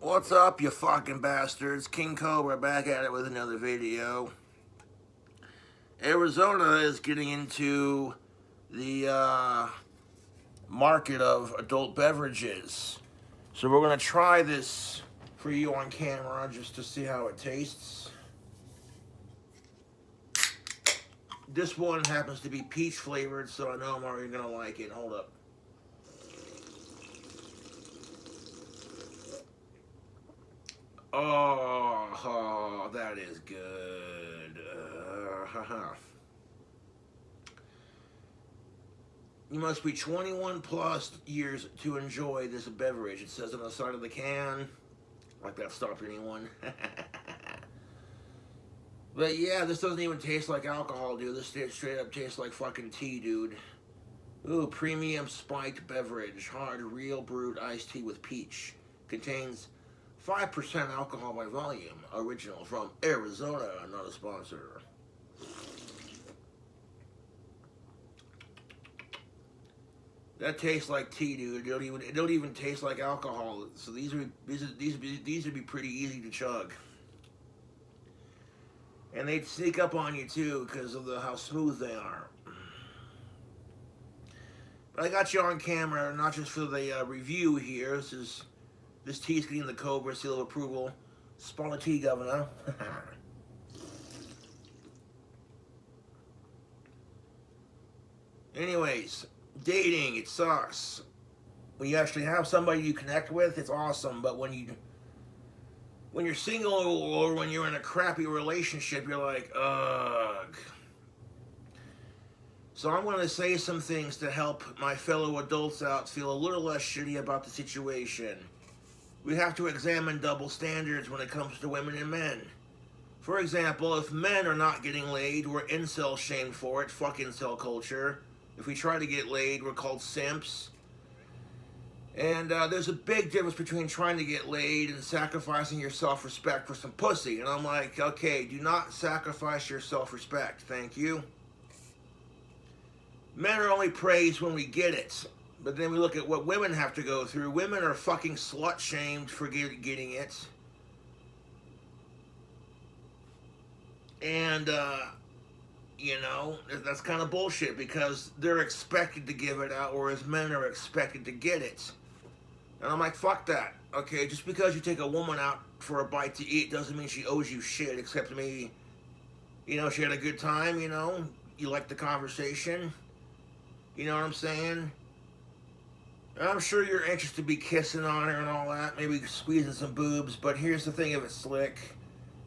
What's up, you fucking bastards? King Cobra back at it with another video. Arizona is getting into the market of adult beverages. So we're going to try this for you on camera just to see how it tastes. This one happens to be peach flavored, so I know I'm already going to like it. Hold up. Oh, that is good. You must be 21 plus years to enjoy this beverage. It says on the side of the can. Like that stopped anyone. But yeah, this doesn't even taste like alcohol, dude. This straight up tastes like fucking tea, dude. Ooh, premium spiked beverage. Hard, real brewed iced tea with peach. Contains 5% alcohol by volume. Original from Arizona, not a sponsor. That tastes like tea, dude. It don't even taste like alcohol. So these would be pretty easy to chug. And they'd sneak up on you too because of how smooth they are. But I got you on camera, not just for the review here. This tea's getting the Cobra seal of approval. Spawn a tea, governor. Anyways, dating, it sucks. When you actually have somebody you connect with, it's awesome. But when you're single or when you're in a crappy relationship, you're like, ugh. So I'm going to say some things to help my fellow adults out feel a little less shitty about the situation. We have to examine double standards when it comes to women and men. For example, if men are not getting laid, we're incel shamed for it. Fuck incel culture. If we try to get laid, we're called simps. And there's a big difference between trying to get laid and sacrificing your self-respect for some pussy. And I'm like, okay, do not sacrifice your self-respect. Thank you. Men are only praised when we get it. But then we look at what women have to go through. Women are fucking slut-shamed for getting it. And, you know, that's kind of bullshit because they're expected to give it out, whereas men are expected to get it. And I'm like, fuck that. Okay, just because you take a woman out for a bite to eat doesn't mean she owes you shit, except maybe, you know, she had a good time, you know, you like the conversation. You know what I'm saying? I'm sure you're anxious to be kissing on her and all that, maybe squeezing some boobs, but here's the thing of it, Slick.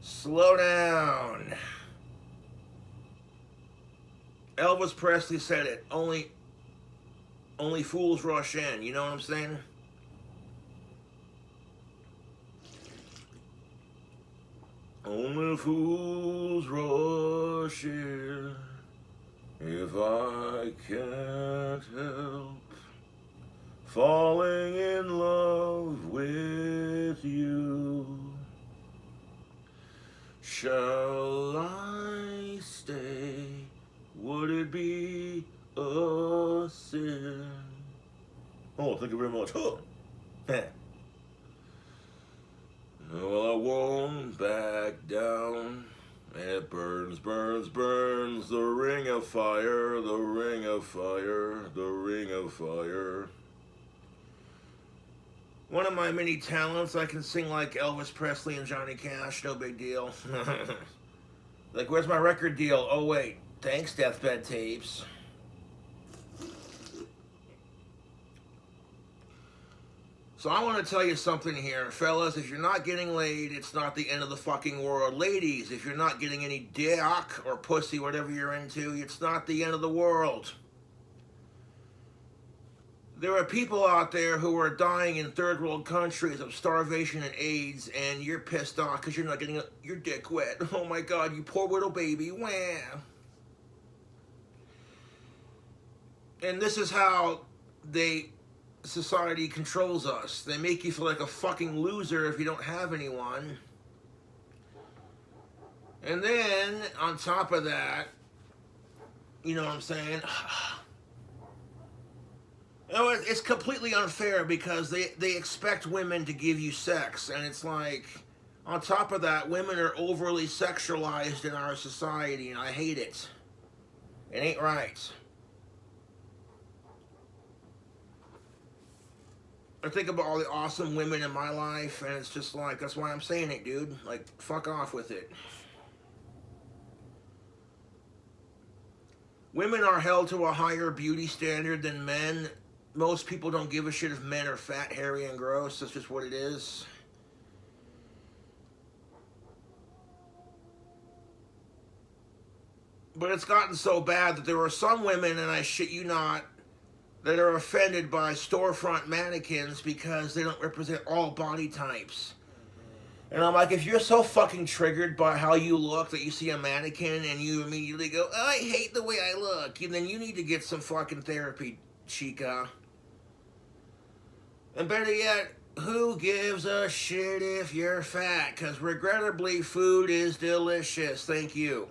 Slow down. Elvis Presley said it. Only fools rush in. You know what I'm saying? Only fools rush in. If I can't help falling in love with you, shall I stay? Would it be a sin? Oh, thank you very much. Oh. Well, I won't back down. It burns, burns, burns. The ring of fire, the ring of fire, the ring of fire. One of my many talents, I can sing like Elvis Presley and Johnny Cash. No big deal. Like, where's my record deal? Oh, wait. Thanks, Deathbed Tapes. So I want to tell you something here, fellas. If you're not getting laid, it's not the end of the fucking world. Ladies, if you're not getting any dick or pussy, whatever you're into, it's not the end of the world. There are people out there who are dying in third world countries of starvation and AIDS, and you're pissed off because you're not getting your dick wet. Oh my God, you poor little baby. Wah. And this is how society controls us. They make you feel like a fucking loser if you don't have anyone. And then, on top of that, you know what I'm saying? No, it's completely unfair because they expect women to give you sex, and it's like, on top of that, women are overly sexualized in our society, and I hate it. It ain't right. I think about all the awesome women in my life, and it's just like, that's why I'm saying it, dude. Like, fuck off with it. Women are held to a higher beauty standard than men. Most people don't give a shit if men are fat, hairy, and gross. That's just what it is. But it's gotten so bad that there are some women, and I shit you not, that are offended by storefront mannequins because they don't represent all body types. And I'm like, if you're so fucking triggered by how you look that you see a mannequin and you immediately go, oh, I hate the way I look, and then you need to get some fucking therapy, chica. And better yet, who gives a shit if you're fat? Because regrettably, food is delicious. Thank you.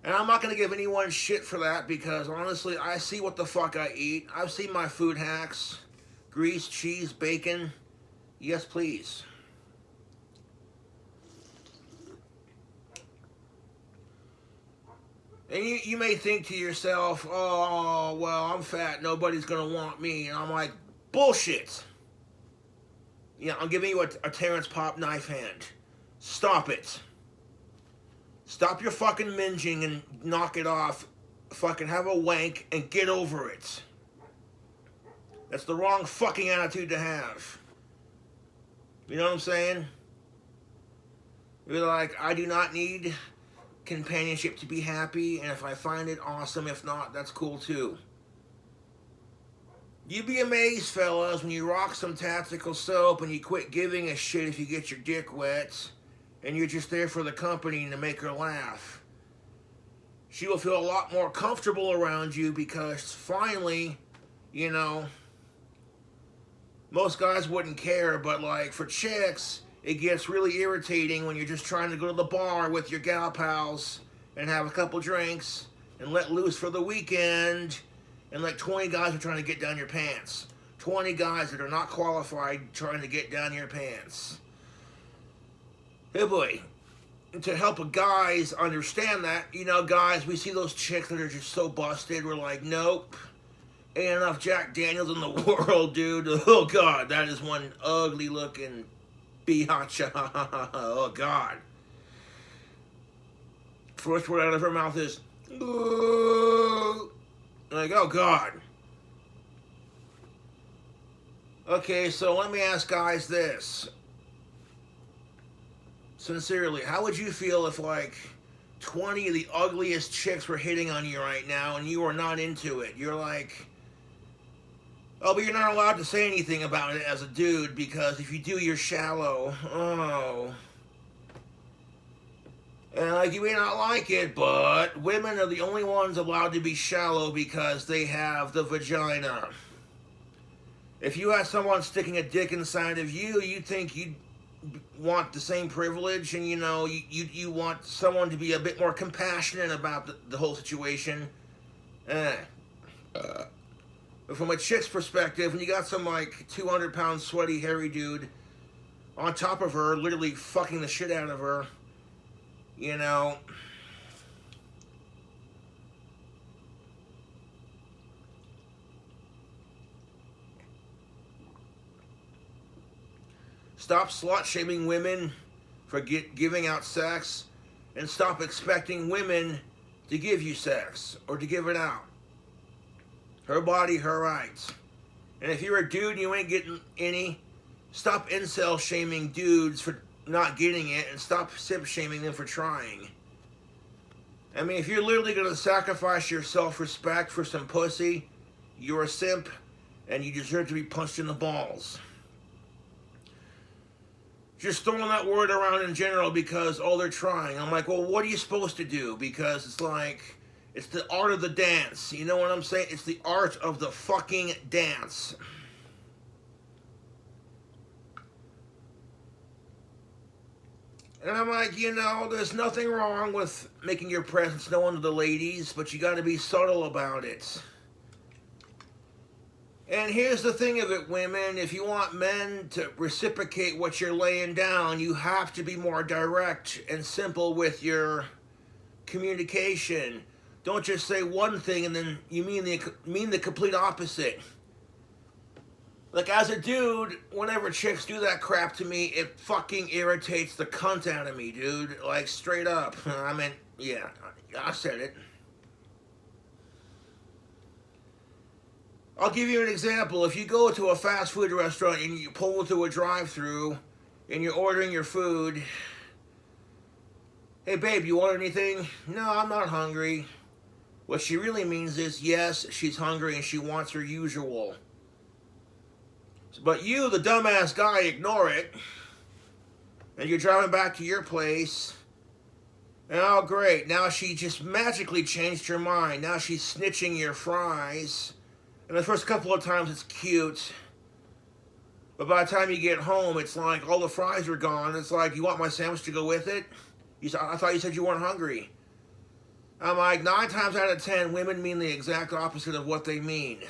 And I'm not going to give anyone shit for that because, honestly, I see what the fuck I eat. I've seen my food hacks. Grease, cheese, bacon. Yes, please. And you may think to yourself, oh, well, I'm fat. Nobody's going to want me. And I'm like, bullshit. Yeah, I'm giving you a Terrence Pop knife hand. Stop it. Stop your fucking minging and knock it off. Fucking have a wank and get over it. That's the wrong fucking attitude to have. You know what I'm saying? You're like, I do not need companionship to be happy, and if I find it, awesome. If not, that's cool too. You'd be amazed, fellas, when you rock some tactical soap and you quit giving a shit if you get your dick wet, and you're just there for the company to make her laugh. She will feel a lot more comfortable around you because finally, you know, most guys wouldn't care, but like for chicks, it gets really irritating when you're just trying to go to the bar with your gal pals and have a couple drinks and let loose for the weekend, and like 20 guys are trying to get down your pants. 20 guys that are not qualified trying to get down your pants. Hey boy, to help guys understand that, you know, guys, we see those chicks that are just so busted, we're like, nope, ain't enough Jack Daniels in the world, dude. Oh God, that is one ugly looking biatch. Oh God. First word out of her mouth is, ooh. Like, oh God. Okay, so let me ask guys this. Sincerely, how would you feel if like 20 of the ugliest chicks were hitting on you right now and you were not into it? You're like, oh, but you're not allowed to say anything about it as a dude because if you do, you're shallow. Oh. And like, you may not like it, but women are the only ones allowed to be shallow because they have the vagina. If you have someone sticking a dick inside of you, you think you'd want the same privilege, and you know, you want someone to be a bit more compassionate about the whole situation. But from a chick's perspective, when you got some like 200-pound sweaty hairy dude on top of her, literally fucking the shit out of her, you know, stop slut-shaming women for giving out sex, and stop expecting women to give you sex or to give it out. Her body, her rights. And if you're a dude and you ain't getting any, stop incel shaming dudes for not getting it, and stop simp shaming them for trying. I mean, if you're literally going to sacrifice your self-respect for some pussy, you're a simp and you deserve to be punched in the balls. Just throwing that word around in general because, oh, they're trying. I'm like, well, what are you supposed to do? Because it's like, it's the art of the dance. You know what I'm saying? It's the art of the fucking dance. And I'm like, you know, there's nothing wrong with making your presence known to the ladies, but you got to be subtle about it. And here's the thing of it, women. If you want men to reciprocate what you're laying down, you have to be more direct and simple with your communication. Don't just say one thing and then you mean the complete opposite. Like, as a dude, whenever chicks do that crap to me, it fucking irritates the cunt out of me, dude. Like, straight up. I mean, yeah, I said it. I'll give you an example. If you go to a fast food restaurant and you pull into a drive-thru and you're ordering your food, hey, babe, you want anything? No, I'm not hungry. What she really means is, yes, she's hungry and she wants her usual. But you, the dumbass guy, ignore it. And you're driving back to your place. And oh, great. Now she just magically changed her mind. Now she's snitching your fries. And the first couple of times it's cute. But by the time you get home, it's like all the fries are gone. It's like, you want my sandwich to go with it? I thought you said you weren't hungry. I'm like, 9 times out of 10, women mean the exact opposite of what they mean.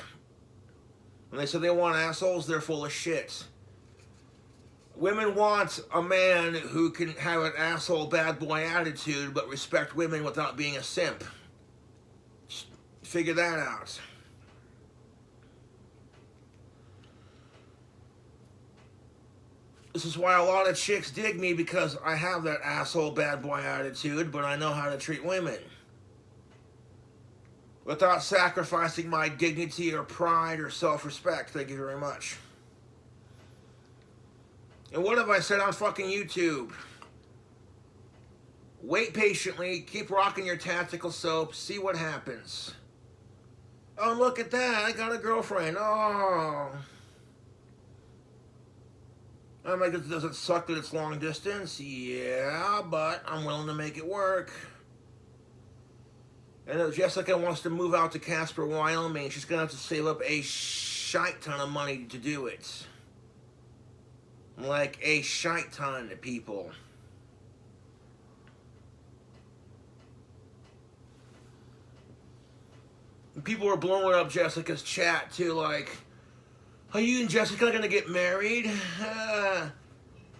When they say they want assholes, they're full of shit. Women want a man who can have an asshole bad boy attitude but respect women without being a simp. Just figure that out. This is why a lot of chicks dig me, because I have that asshole bad boy attitude, but I know how to treat women without sacrificing my dignity or pride or self-respect. Thank you very much. And what have I said on fucking YouTube? Wait patiently, keep rocking your tactical soap, see what happens. Oh, look at that, I got a girlfriend. Oh. I'm like, does it suck that it's long distance? Yeah, but I'm willing to make it work. And if Jessica wants to move out to Casper, Wyoming, she's going to have to save up a shite ton of money to do it. Like a shite ton of people. And people were blowing up Jessica's chat too, like, are you and Jessica going to get married?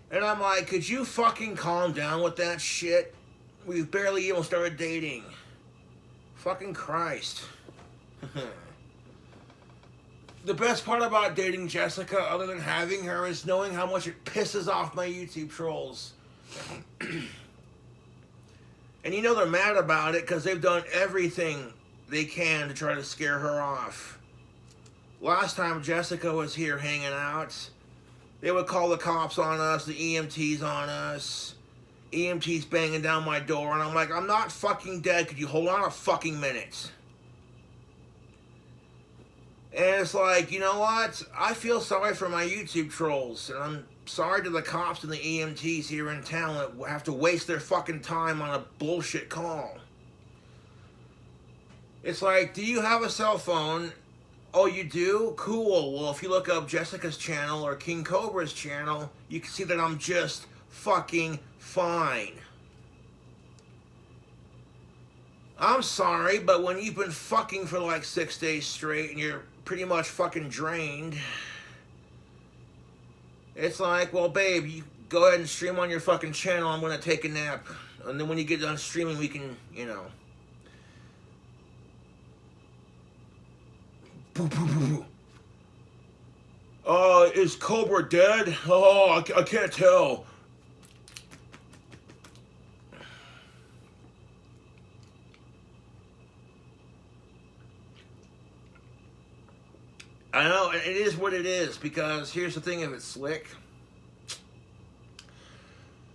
And I'm like, could you fucking calm down with that shit? We've barely even started dating. Fucking Christ. The best part about dating Jessica, other than having her, is knowing how much it pisses off my YouTube trolls. And you know they're mad about it because they've done everything they can to try to scare her off. Last time Jessica was here hanging out, they would call the cops on us, the EMTs on us. EMT's banging down my door, and I'm like, I'm not fucking dead. Could you hold on a fucking minute? And it's like, you know what? I feel sorry for my YouTube trolls, and I'm sorry to the cops and the EMTs here in town that have to waste their fucking time on a bullshit call. It's like, do you have a cell phone? Oh, you do? Cool. Well, if you look up Jessica's channel or King Cobra's channel, you can see that I'm just fucking fine. I'm sorry, but when you've been fucking for like 6 days straight and you're pretty much fucking drained, it's like, well, babe, you go ahead and stream on your fucking channel. I'm gonna take a nap. And then when you get done streaming, we can, you know. Is Cobra dead? Oh, I can't tell. I know, it is what it is, because here's the thing of it, Slick.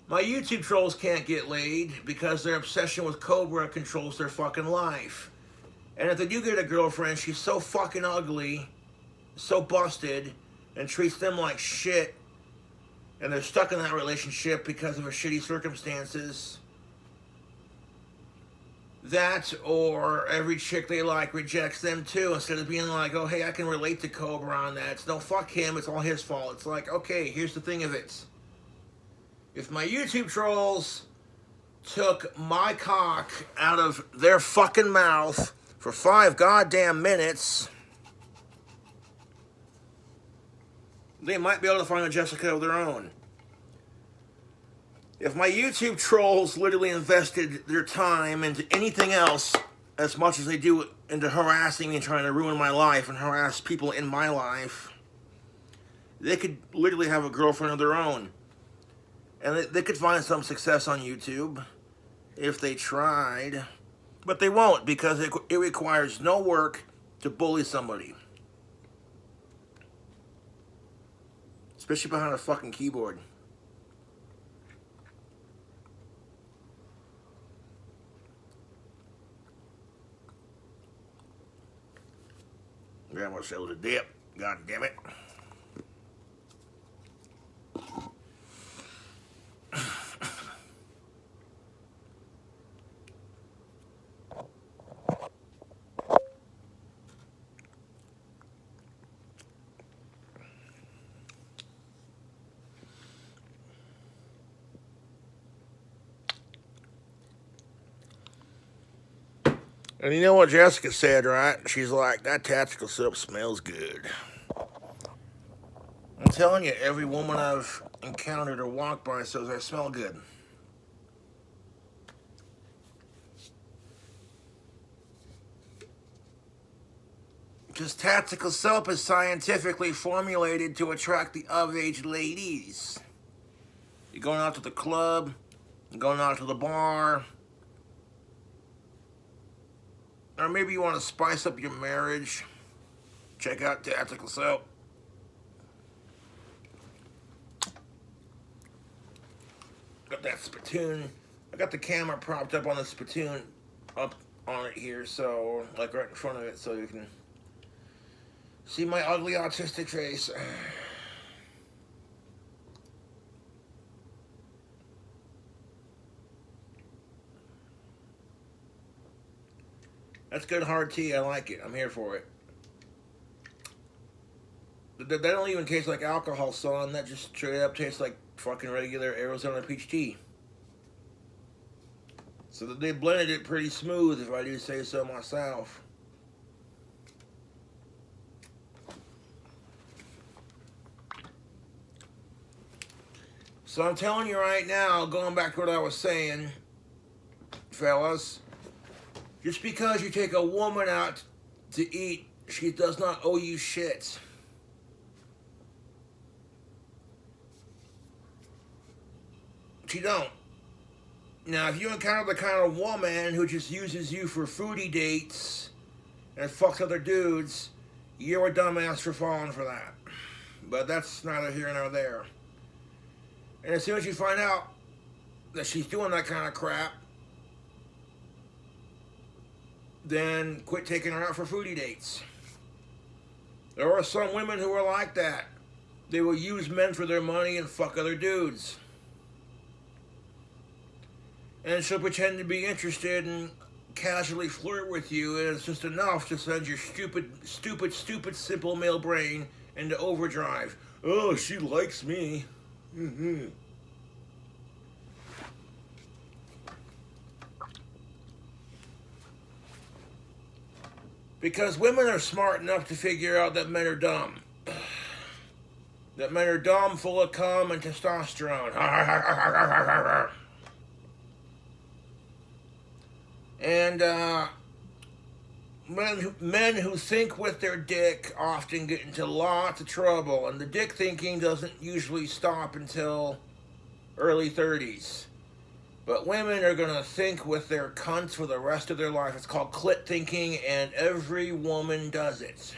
My YouTube trolls can't get laid because their obsession with Cobra controls their fucking life. And if they do get a girlfriend, she's so fucking ugly, so busted, and treats them like shit, and they're stuck in that relationship because of her shitty circumstances. That, or every chick they like rejects them too, instead of being like, oh, hey, I can relate to Cobra on that. It's no, fuck him, it's all his fault. It's like, okay, here's the thing of it. If my YouTube trolls took my cock out of their fucking mouth for 5 goddamn minutes, they might be able to find a Jessica of their own. If my YouTube trolls literally invested their time into anything else as much as they do into harassing me and trying to ruin my life and harass people in my life, they could literally have a girlfriend of their own. And they could find some success on YouTube if they tried. But they won't, because it requires no work to bully somebody. Especially behind a fucking keyboard. Grab ourselves a dip. God damn it. And you know what Jessica said, right? She's like, that tactical soap smells good. I'm telling you, every woman I've encountered or walked by says I smell good. Because tactical soap is scientifically formulated to attract the of-age ladies. You're going out to the club, you're going out to the bar, or maybe you want to spice up your marriage. Check out tactical soap. Got that spittoon. I got the camera propped up on the spittoon up on it here, so like right in front of it, so you can see my ugly autistic face. That's good hard tea. I like it. I'm here for it. That don't even taste like alcohol, son. That just straight up tastes like fucking regular Arizona peach tea. So that they blended it pretty smooth, if I do say so myself. So I'm telling you right now, going back to what I was saying, fellas, just because you take a woman out to eat, she does not owe you shit. She don't. Now, if you encounter the kind of woman who just uses you for foodie dates and fucks other dudes, you're a dumbass for falling for that. But that's neither here nor there. And as soon as you find out that she's doing that kind of crap, then quit taking her out for foodie dates. There are some women who are like that. They will use men for their money and fuck other dudes. And she'll pretend to be interested and casually flirt with you, and it's just enough to send your stupid, simple male brain into overdrive. Oh, she likes me. Mm-hmm. Because women are smart enough to figure out that men are dumb. That men are dumb, full of cum and testosterone. And men who think with their dick often get into lots of trouble, and the dick thinking doesn't usually stop until early 30s. But women are going to think with their cunts for the rest of their life. It's called clit thinking, and every woman does it.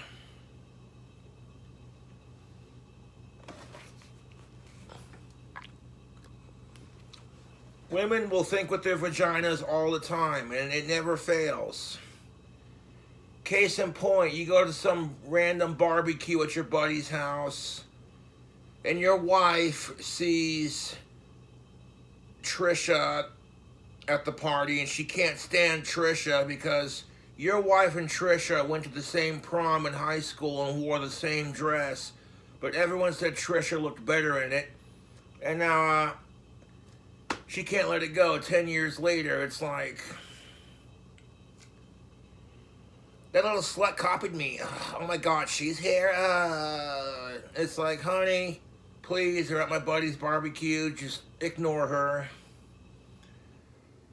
Women will think with their vaginas all the time, and it never fails. Case in point, you go to some random barbecue at your buddy's house, and your wife sees Trisha at the party, and she can't stand Trisha because your wife and Trisha went to the same prom in high school and wore the same dress, but everyone said Trisha looked better in it, and now she can't let it go. 10 years later, it's like, That little slut copied me. Oh my god, she's here. It's like, honey, please, they're at my buddy's barbecue. Just ignore her.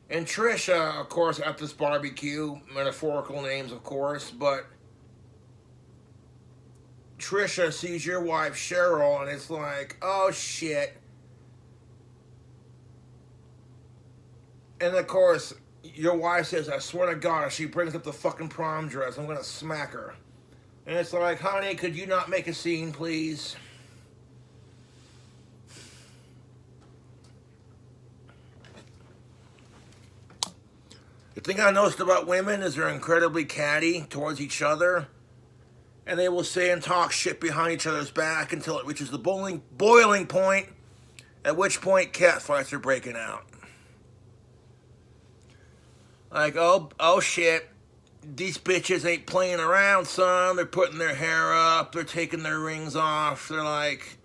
And Trisha, of course, at this barbecue, metaphorical names, of course, but Trisha sees your wife, Cheryl, and it's like, oh shit. And of course, your wife says, I swear to God, if she brings up the fucking prom dress, I'm gonna smack her. And it's like, honey, could you not make a scene, please? The thing I noticed about women is they're incredibly catty towards each other. And they will say and talk shit behind each other's back until it reaches the boiling point, at which point cat fights are breaking out. Like, oh shit, these bitches ain't playing around, son. They're putting their hair up, they're taking their rings off, they're like,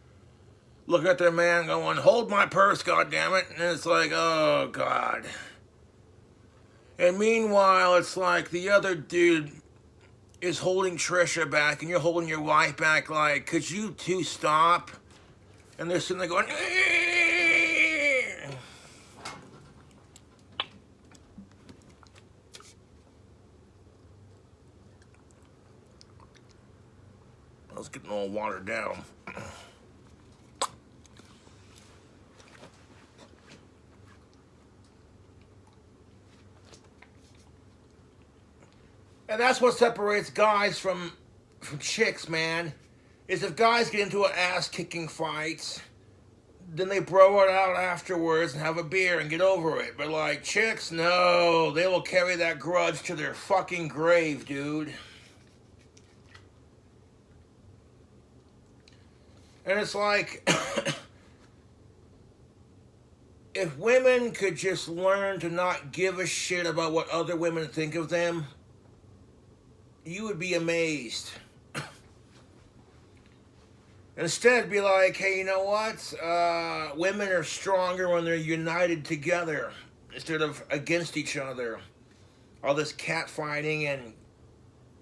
looking at their man going, hold my purse, goddammit. And it's like, oh god. And meanwhile, it's like the other dude is holding Trisha back and you're holding your wife back, like, could you two stop? And they're sitting there going, I was getting all watered down. And that's what separates guys from chicks, man. Is if guys get into an ass-kicking fight, then they bro it out afterwards and have a beer and get over it. But like chicks, no, they will carry that grudge to their fucking grave, dude. And it's like, if women could just learn to not give a shit about what other women think of them, you would be amazed. Instead, be like, hey, you know what? Women are stronger when they're united together instead of against each other. All this catfighting and,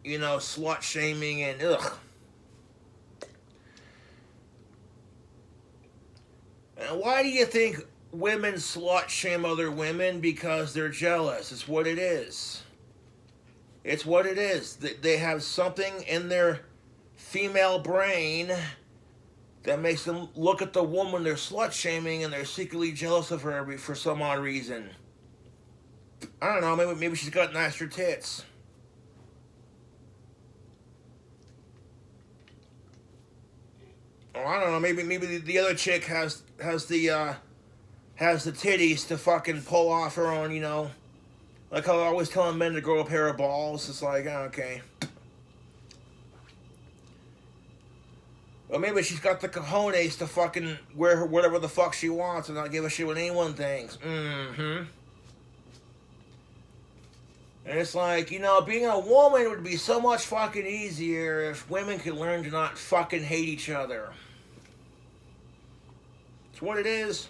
you know, slut shaming and ugh. And why do you think women slut shame other women? Because they're jealous. It's what it is. It's what it is. They have something in their female brain that makes them look at the woman they're slut shaming and they're secretly jealous of her for some odd reason. I don't know, maybe she's got nicer tits. Or I don't know, maybe the other chick has the titties to fucking pull off her own, you know. Like how I always telling men to grow a pair of balls. It's like, oh, okay. Or maybe she's got the cojones to fucking wear her whatever the fuck she wants and not give a shit what anyone thinks. Mm-hmm. And it's like, you know, being a woman would be so much fucking easier if women could learn to not fucking hate each other. It's what it is.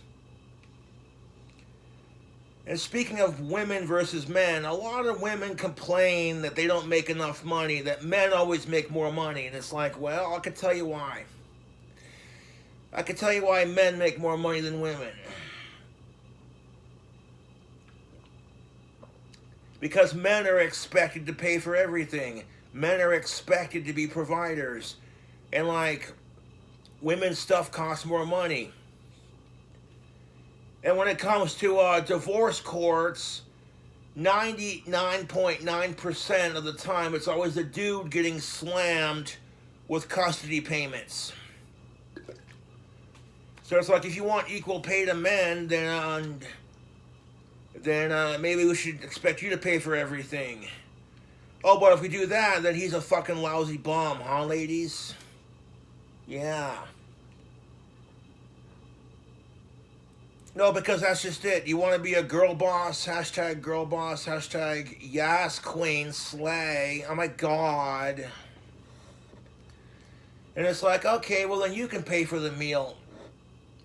And speaking of women versus men, a lot of women complain that they don't make enough money, that men always make more money. And it's like, well, I can tell you why. I can tell you why men make more money than women. Because men are expected to pay for everything. Men are expected to be providers. And like, women's stuff costs more money. And when it comes to divorce courts, 99.9% of the time, it's always the dude getting slammed with custody payments. So it's like, if you want equal pay to men, then maybe we should expect you to pay for everything. Oh, but if we do that, then he's a fucking lousy bum, huh, ladies? Yeah. No, because that's just it. You want to be a girl boss, hashtag girl boss, hashtag yes, queen, slay. Oh my god. And it's like, okay, well then you can pay for the meal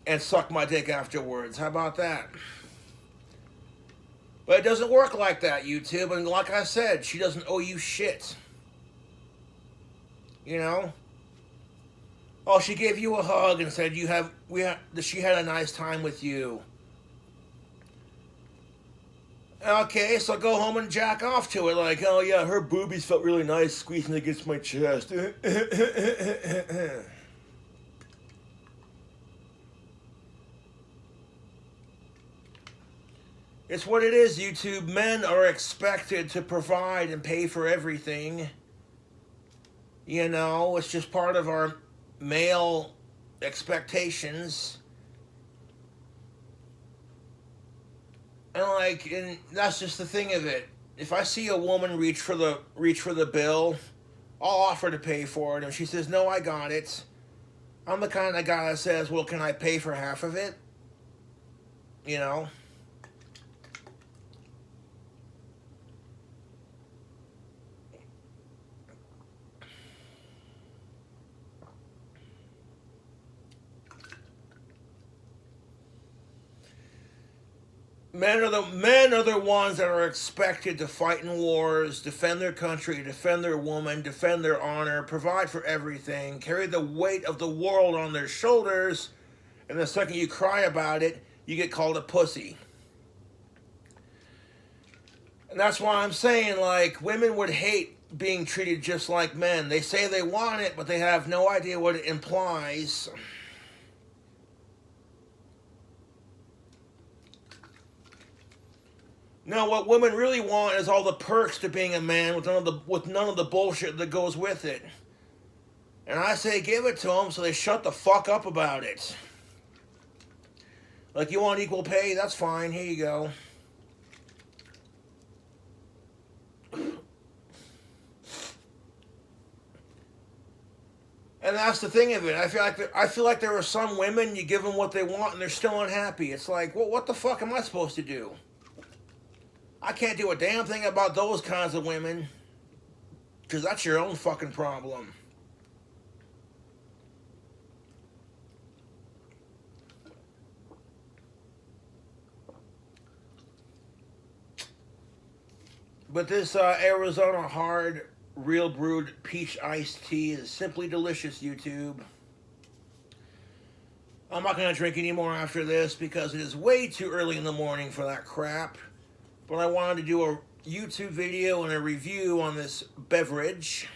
and suck my dick afterwards. How about that? But it doesn't work like that, YouTube. And like I said, she doesn't owe you shit. You know? Oh, she gave you a hug and said she had a nice time with you. Okay, so go home and jack off to it like, oh yeah, her boobies felt really nice squeezing against my chest. It's what it is, YouTube. Men are expected to provide and pay for everything. You know, it's just part of our male expectations. And that's just the thing of it. If I see a woman reach for the bill, I'll offer to pay for it. And if she says, no, I got it, I'm the kind of guy that says, well, can I pay for half of it? You know? Men are the ones that are expected to fight in wars, defend their country, defend their woman, defend their honor, provide for everything, carry the weight of the world on their shoulders, and the second you cry about it, you get called a pussy. And that's why I'm saying, like, women would hate being treated just like men. They say they want it, but they have no idea what it implies. No, what women really want is all the perks to being a man with none of the bullshit that goes with it. And I say give it to them so they shut the fuck up about it. Like, you want equal pay? That's fine. Here you go. And that's the thing of it. I feel like there are some women, you give them what they want and they're still unhappy. It's like, well, what the fuck am I supposed to do? I can't do a damn thing about those kinds of women. Because that's your own fucking problem. But this Arizona Hard Real Brewed Peach Iced Tea is simply delicious, YouTube. I'm not going to drink any more after this because it is way too early in the morning for that crap. But I wanted to do a YouTube video and a review on this beverage.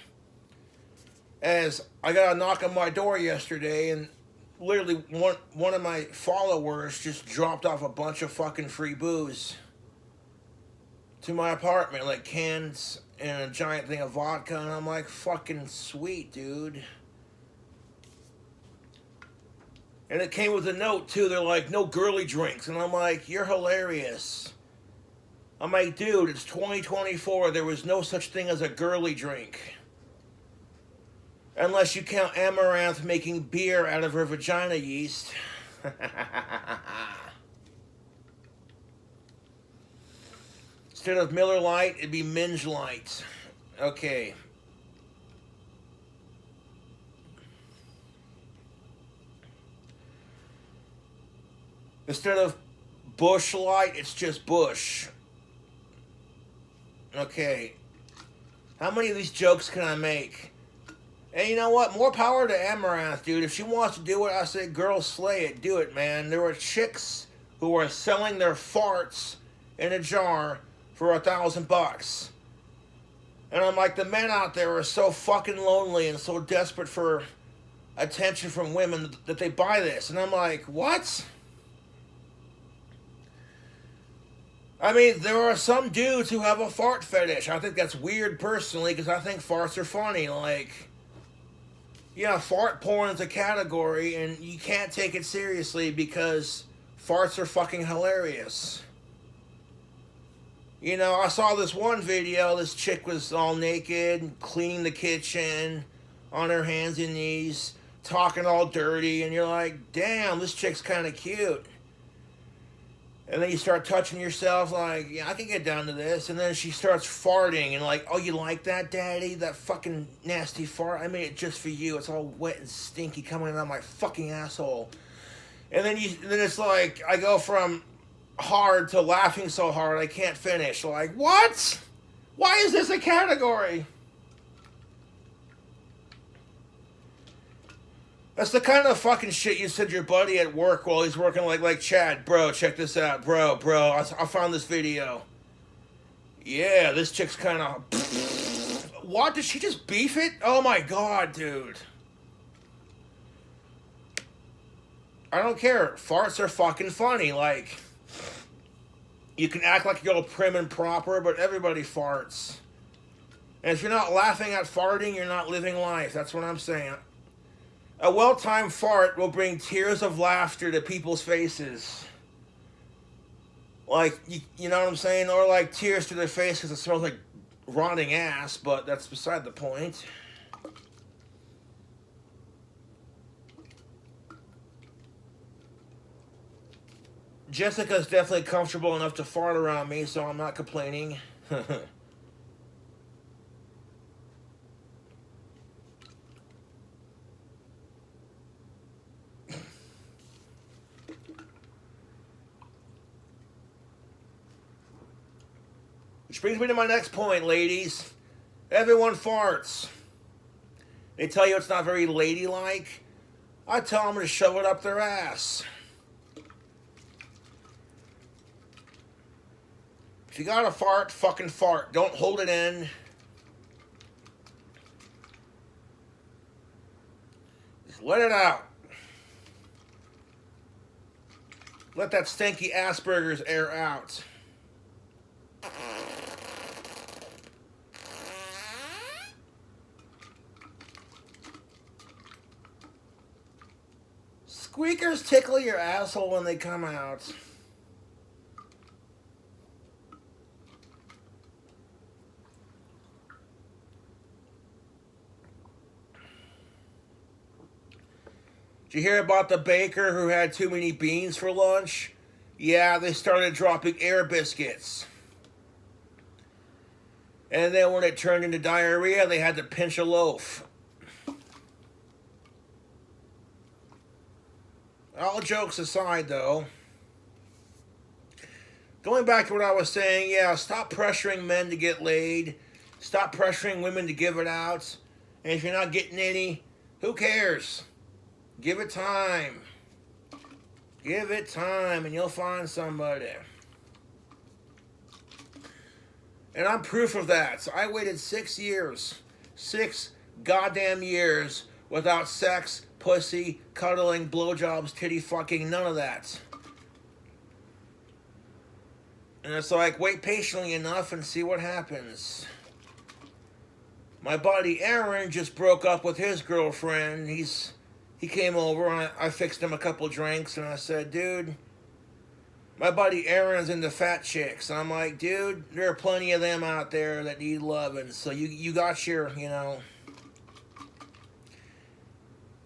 As I got a knock on my door yesterday and literally one of my followers just dropped off a bunch of fucking free booze to my apartment, like cans and a giant thing of vodka, and I'm like, fucking sweet, dude. And it came with a note too. They're like, no girly drinks, and I'm like, you're hilarious. I'm like, dude, it's 2024. There was no such thing as a girly drink. Unless you count Amaranth making beer out of her vagina yeast. Instead of Miller Lite, it'd be Minge Lite. Okay. Instead of Bush Light, it's just Bush. Okay. How many of these jokes can I make? And you know what? More power to Amaranth, dude. If she wants to do it, I say, girl, slay it. Do it, man. There were chicks who were selling their farts in a jar for $1,000. And I'm like, the men out there are so fucking lonely and so desperate for attention from women that they buy this. And I'm like, what? I mean, there are some dudes who have a fart fetish. I think that's weird personally because I think farts are funny. Like, yeah, fart porn is a category and you can't take it seriously because farts are fucking hilarious. You know, I saw this one video, this chick was all naked, cleaning the kitchen, on her hands and knees, talking all dirty, and you're like, damn, this chick's kind of cute. And then you start touching yourself like, yeah, I can get down to this. And then she starts farting and like, oh, you like that, daddy? That fucking nasty fart? I made it just for you. It's all wet and stinky coming out of my fucking asshole. And then it's like, I go from hard to laughing so hard I can't finish. Like, what? Why is this a category? That's the kind of fucking shit you send your buddy at work while he's working like Chad, bro, check this out, bro, I found this video. Yeah, this chick's kind of... What? Did she just beef it? Oh my god, dude. I don't care. Farts are fucking funny. Like, you can act like you're all prim and proper, but everybody farts. And if you're not laughing at farting, you're not living life. That's what I'm saying. A well-timed fart will bring tears of laughter to people's faces. Like, you know what I'm saying? Or like tears to their face because it smells like rotting ass, but that's beside the point. Jessica's definitely comfortable enough to fart around me, so I'm not complaining. Which brings me to my next point, ladies. Everyone farts. They tell you it's not very ladylike. I tell them to shove it up their ass. If you gotta fart, fucking fart. Don't hold it in. Just let it out. Let that stinky Asperger's air out. Squeakers tickle your asshole when they come out. Did you hear about the baker who had too many beans for lunch? Yeah, they started dropping air biscuits. And then when it turned into diarrhea, they had to pinch a loaf. All jokes aside, though, going back to what I was saying, yeah, stop pressuring men to get laid. Stop pressuring women to give it out. And if you're not getting any, who cares? Give it time. Give it time and you'll find somebody. And I'm proof of that. So I waited 6 years. 6 goddamn years without sex, pussy, cuddling, blowjobs, titty fucking, none of that. And it's like, wait patiently enough and see what happens. My buddy Aaron just broke up with his girlfriend. He came over and I fixed him a couple drinks and I said, dude, my buddy Aaron's into fat chicks. And I'm like, dude, there are plenty of them out there that need loving. So you got your, you know.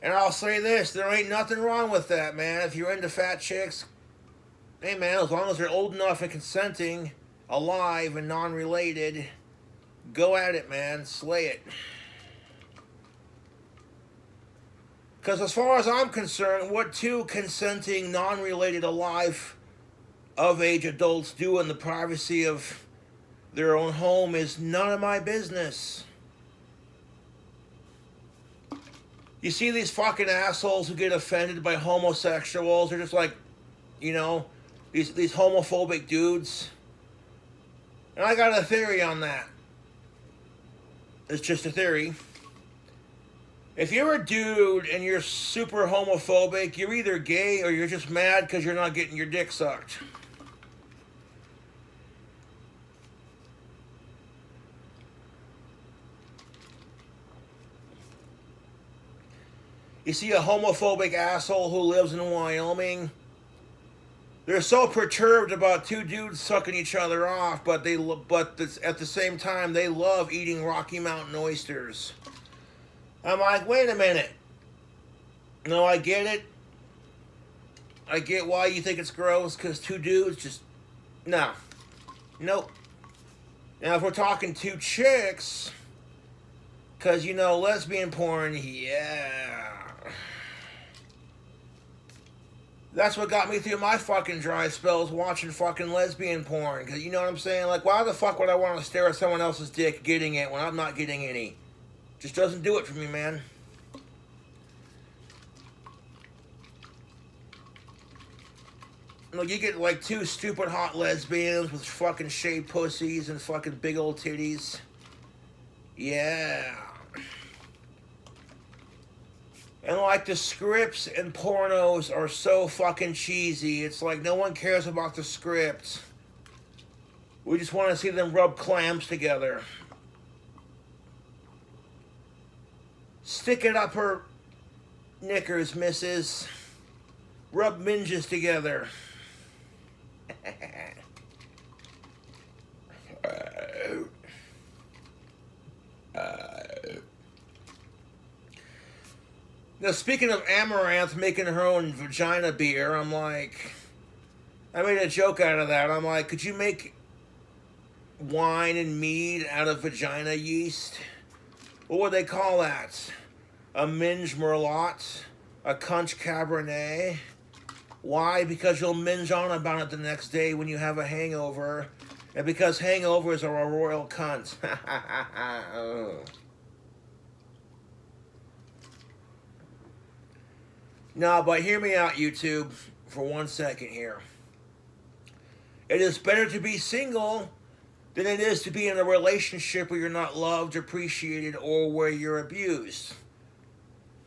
And I'll say this, there ain't nothing wrong with that, man. If you're into fat chicks, hey, man, as long as they're old enough and consenting, alive and non-related, go at it, man. Slay it. Because as far as I'm concerned, what two consenting, non-related, alive, of-age adults do in the privacy of their own home is none of my business. You see these fucking assholes who get offended by homosexuals. They're just like, you know, these homophobic dudes. And I got a theory on that. It's just a theory. If you're a dude and you're super homophobic, you're either gay or you're just mad because you're not getting your dick sucked. You see a homophobic asshole who lives in Wyoming, they're so perturbed about two dudes sucking each other off, but at the same time, they love eating Rocky Mountain oysters. I'm like, wait a minute. No, I get it. I get why you think it's gross, because two dudes just... No. Nope. Now, if we're talking two chicks, because, you know, lesbian porn, yeah. That's what got me through my fucking dry spells, watching fucking lesbian porn. Because, you know what I'm saying? Like, why the fuck would I want to stare at someone else's dick getting it when I'm not getting any? Just doesn't do it for me, man. Like, you get like two stupid hot lesbians with fucking shaved pussies and fucking big old titties. Yeah. And like the scripts and pornos are so fucking cheesy. It's like no one cares about the scripts. We just want to see them rub clams together. Stick it up her knickers, missus. Rub minges together. Now, speaking of Amaranth making her own vagina beer, I made a joke out of that. I'm like, could you make wine and mead out of vagina yeast? What would they call that? A minge merlot? A conch cabernet? Why? Because you'll minge on about it the next day when you have a hangover. And because hangovers are a royal cunt. Oh. No, but hear me out, YouTube, for 1 second here. It is better to be single than it is to be in a relationship where you're not loved, appreciated, or where you're abused.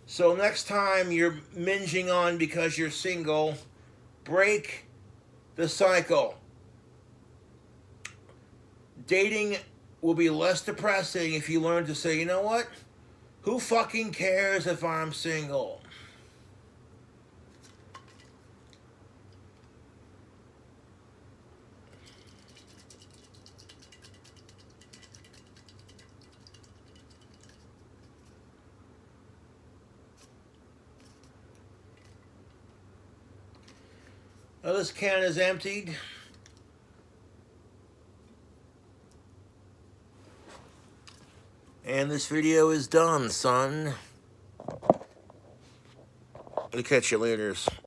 So next time you're minging on because you're single, break the cycle. Dating will be less depressing if you learn to say, you know what? Who fucking cares if I'm single? Well, this can is emptied. And this video is done, son. I'll catch you later.